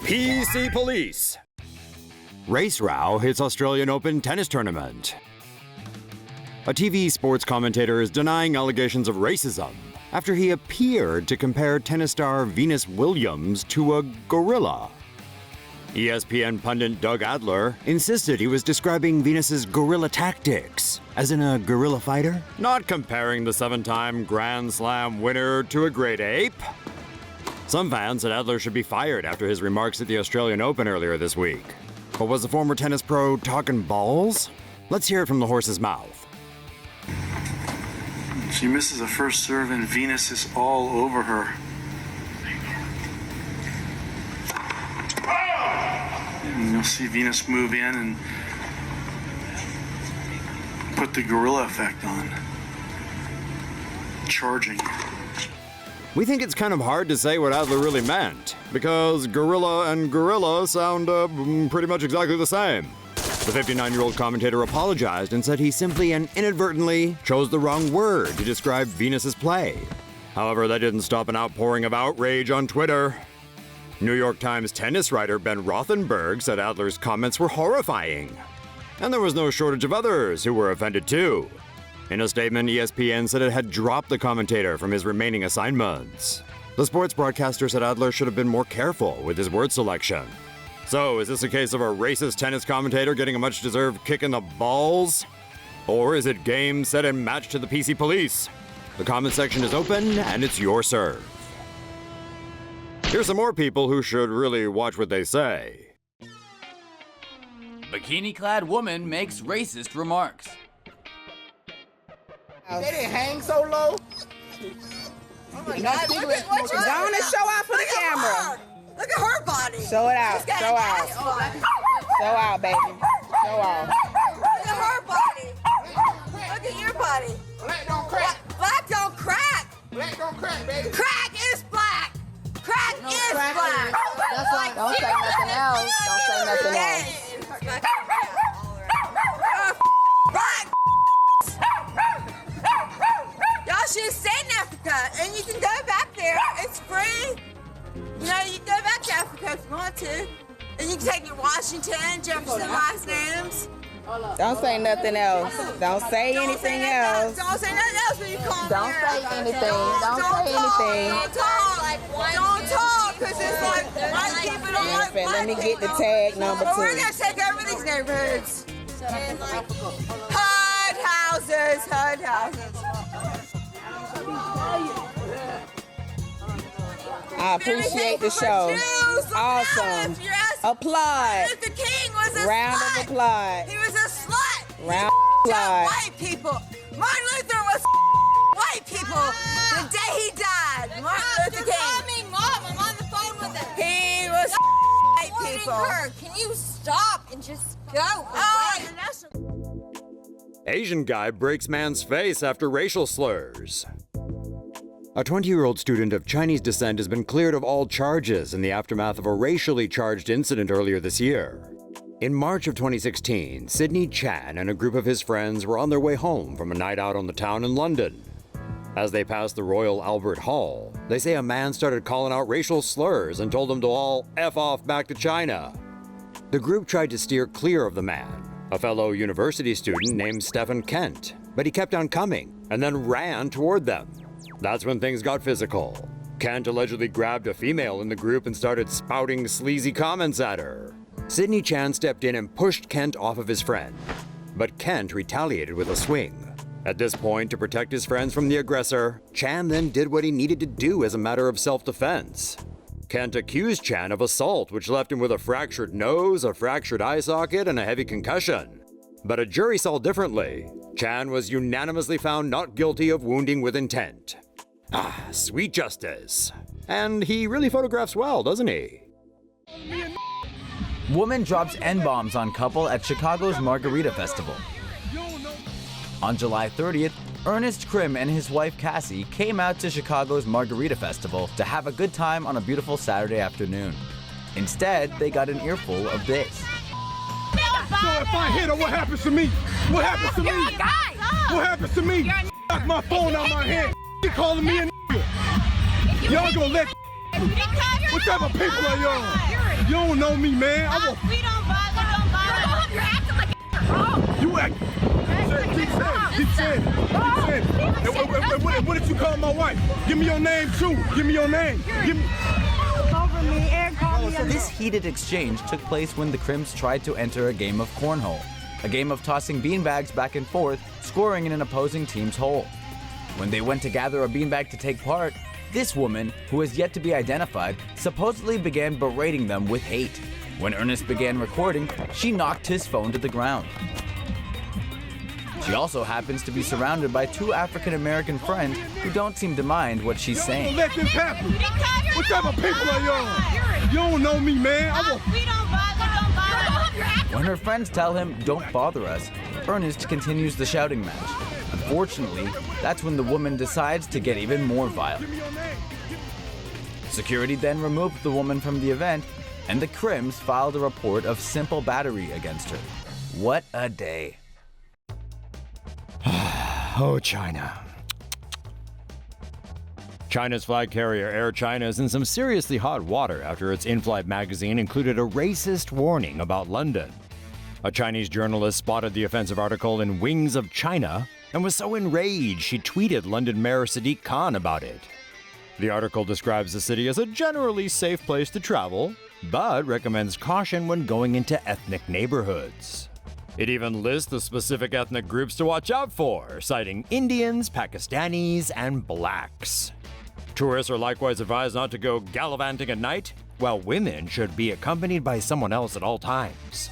PC Police. Race row hits Australian Open tennis tournament. A TV sports commentator is denying allegations of racism after he appeared to compare tennis star Venus Williams to a gorilla. ESPN pundit Doug Adler insisted he was describing Venus's guerrilla tactics, as in a guerrilla fighter, not comparing the 7-time Grand Slam winner to a great ape. Some fans said Adler should be fired after his remarks at the Australian Open earlier this week. But was the former tennis pro talking balls? Let's hear it from the horse's mouth. She misses a first serve and Venus is all over her. And you'll see Venus move in and put the guerrilla effect on. Charging. We think it's kind of hard to say what Adler really meant, because gorilla and gorilla sound pretty much exactly the same. The 59-year-old commentator apologized and said he simply and inadvertently chose the wrong word to describe Venus's play. However, that didn't stop an outpouring of outrage on Twitter. New York Times tennis writer Ben Rothenberg said Adler's comments were horrifying. And there was no shortage of others who were offended too. In a statement, ESPN said it had dropped the commentator from his remaining assignments. The sports broadcaster said Adler should have been more careful with his word selection. So, is this a case of a racist tennis commentator getting a much-deserved kick in the balls? Or is it game, set, and match to the PC Police? The comment section is open, and it's your serve. Here's some more people who should really watch what they say. Bikini-clad woman makes racist remarks. They didn't hang so low. Oh my God, look at what you're Go on and show out for the camera. Look at her body. Show it out. She's got Show an out. ass body. Show out, baby. Show out. Look at her body. Look at your body. Black don't crack. Black don't crack. Black don't crack, baby. Crack is black. Crack is black. That's right. Don't say nothing else. Don't say nothing else. Black. Y'all should have stayed in Africa, and you can go back there. It's free. You know, you can go back to Africa if you want to. And you can take your Washington, Jefferson last names. Don't say nothing else. Don't say anything else. Don't say nothing else when you call Don't me. say anything. Don't say anything. Don't talk. Don't talk, because it's like white people don't like black Let me get the tag number But we're 2. going to take over these neighborhoods. HUD houses, HUD houses. I appreciate the show. Awesome. Applaud. Luther King was a Round slut. of applause. He was a slut. Round He of applause. white people. Martin Luther was white people the day he died. Martin Luther King. Mom, I'm on the phone with him. He was white people. Her, can you stop and just go? Oh, Asian guy breaks man's face after racial slurs. A 20-year-old student of Chinese descent has been cleared of all charges in the aftermath of a racially charged incident earlier this year. In March of 2016, Sidney Chan and a group of his friends were on their way home from a night out on the town in London. As they passed the Royal Albert Hall, they say a man started calling out racial slurs and told them to all F off back to China. The group tried to steer clear of the man, a fellow university student named Stephen Kent, but he kept on coming and then ran toward them. That's when things got physical. Kent allegedly grabbed a female in the group and started spouting sleazy comments at her. Sidney Chan stepped in and pushed Kent off of his friend, but Kent retaliated with a swing. At this point, to protect his friends from the aggressor, Chan then did what he needed to do as a matter of self-defense. Kent accused Chan of assault, which left him with a fractured nose, a fractured eye socket, and a heavy concussion. But a jury saw differently. Chan was unanimously found not guilty of wounding with intent. Ah, sweet justice. And he really photographs well, doesn't he? Woman drops N-bombs on couple at Chicago's Margarita Festival. On July 30th, Ernest Krim and his wife Cassie came out to Chicago's Margarita Festival to have a good time on a beautiful Saturday afternoon. Instead, they got an earful of this. So if I hit her, what happens to me? What happens to me? You're a guy. What happens to me? Knock my phone out my hand. You calling me a nigga. Y'all gonna let Because what type of people are y'all? You're You don't know me, man. We don't bother. You're acting like You act. Keep saying it. And what did you call my wife? Give me your name, too. Give me your name. This heated exchange took place when the Crims tried to enter a game of cornhole, a game of tossing beanbags back and forth, scoring in an opposing team's hole. When they went to gather a beanbag to take part, this woman, who is yet to be identified, supposedly began berating them with hate. When Ernest began recording, she knocked his phone to the ground. She also happens to be surrounded by two African-American friends who don't seem to mind what she's saying. Let this happen. What type of people are y'all? You don't know me, man. We don't bother. When her friends tell him, "Don't bother us," Ernest continues the shouting match. Unfortunately, that's when the woman decides to get even more violent. Security then removed the woman from the event, and the Crims filed a report of simple battery against her. What a day. Oh, China. China's flag carrier Air China is in some seriously hot water after its in-flight magazine included a racist warning about London. A Chinese journalist spotted the offensive article in Wings of China and was so enraged she tweeted London Mayor Sadiq Khan about it. The article describes the city as a generally safe place to travel, but recommends caution when going into ethnic neighborhoods. It even lists the specific ethnic groups to watch out for, citing Indians, Pakistanis, and blacks. Tourists are likewise advised not to go gallivanting at night, while women should be accompanied by someone else at all times.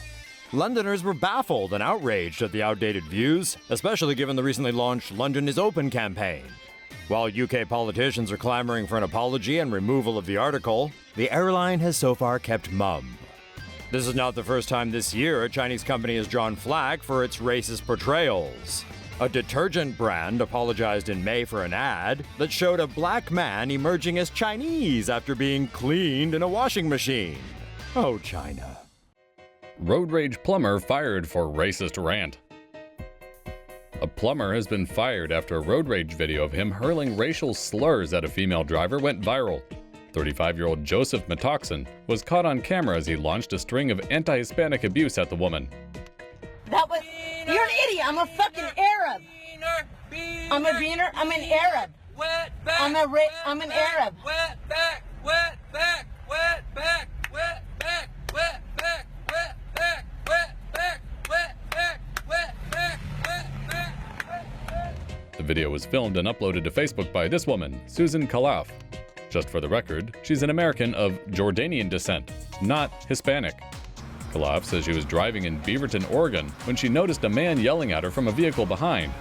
Londoners were baffled and outraged at the outdated views, especially given the recently launched London is Open campaign. While UK politicians are clamoring for an apology and removal of the article, the airline has so far kept mum. This is not the first time this year a Chinese company has drawn flack for its racist portrayals. A detergent brand apologized in May for an ad that showed a black man emerging as Chinese after being cleaned in a washing machine. Oh, China. Road rage plumber fired for racist rant. A plumber has been fired after a road rage video of him hurling racial slurs at a female driver went viral. 35-year-old Joseph Matoxen was caught on camera as he launched a string of anti-Hispanic abuse at the woman. You're an idiot. I'm a fucking Arab. I'm a beaner. I'm an Arab. I'm an Arab. The video was filmed and uploaded to Facebook by this woman, Susan Khalaf. Just for the record, she's an American of Jordanian descent, not Hispanic. Khalaf says she was driving in Beaverton, Oregon, when she noticed a man yelling at her from a vehicle behind.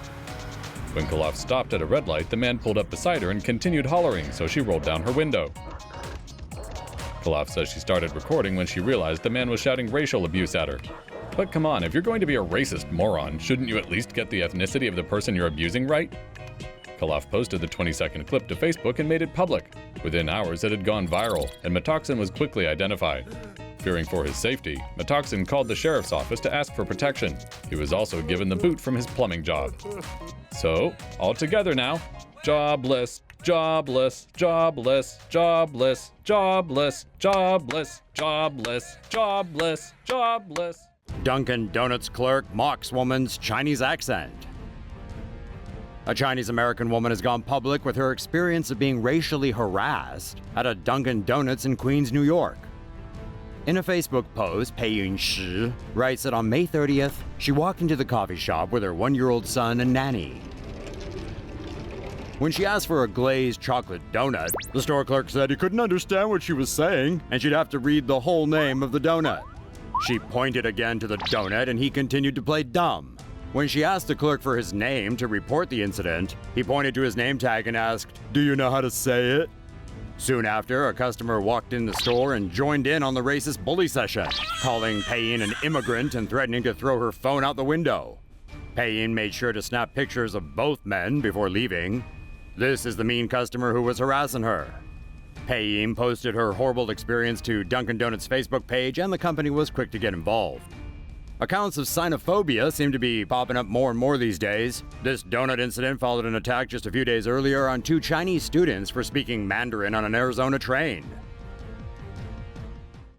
When Khalaf stopped at a red light, the man pulled up beside her and continued hollering, so she rolled down her window. Khalaf says she started recording when she realized the man was shouting racial abuse at her. But come on, if you're going to be a racist moron, shouldn't you at least get the ethnicity of the person you're abusing right? Khalaf posted the 20-second clip to Facebook and made it public. Within hours, it had gone viral, and Matoxen was quickly identified. Fearing for his safety, Matoxen called the sheriff's office to ask for protection. He was also given the boot from his plumbing job. So, all together now, jobless, jobless, jobless, jobless, jobless, jobless, jobless, jobless, jobless. Dunkin' Donuts clerk mocks woman's Chinese accent. A Chinese-American woman has gone public with her experience of being racially harassed at a Dunkin' Donuts in Queens, New York. In a Facebook post, Peiyun Shi writes that on May 30th, she walked into the coffee shop with her 1-year-old son and nanny. When she asked for a glazed chocolate donut, the store clerk said he couldn't understand what she was saying and she'd have to read the whole name of the donut. She pointed again to the donut and he continued to play dumb. When she asked the clerk for his name to report the incident, he pointed to his name tag and asked, "Do you know how to say it?" Soon after, a customer walked in the store and joined in on the racist bully session, calling Peiyun an immigrant and threatening to throw her phone out the window. Peiyun made sure to snap pictures of both men before leaving. This is the mean customer who was harassing her. Peiyun posted her horrible experience to Dunkin' Donuts' Facebook page, and the company was quick to get involved. Accounts of xenophobia seem to be popping up more and more these days. This donut incident followed an attack just a few days earlier on 2 Chinese students for speaking Mandarin on an Arizona train.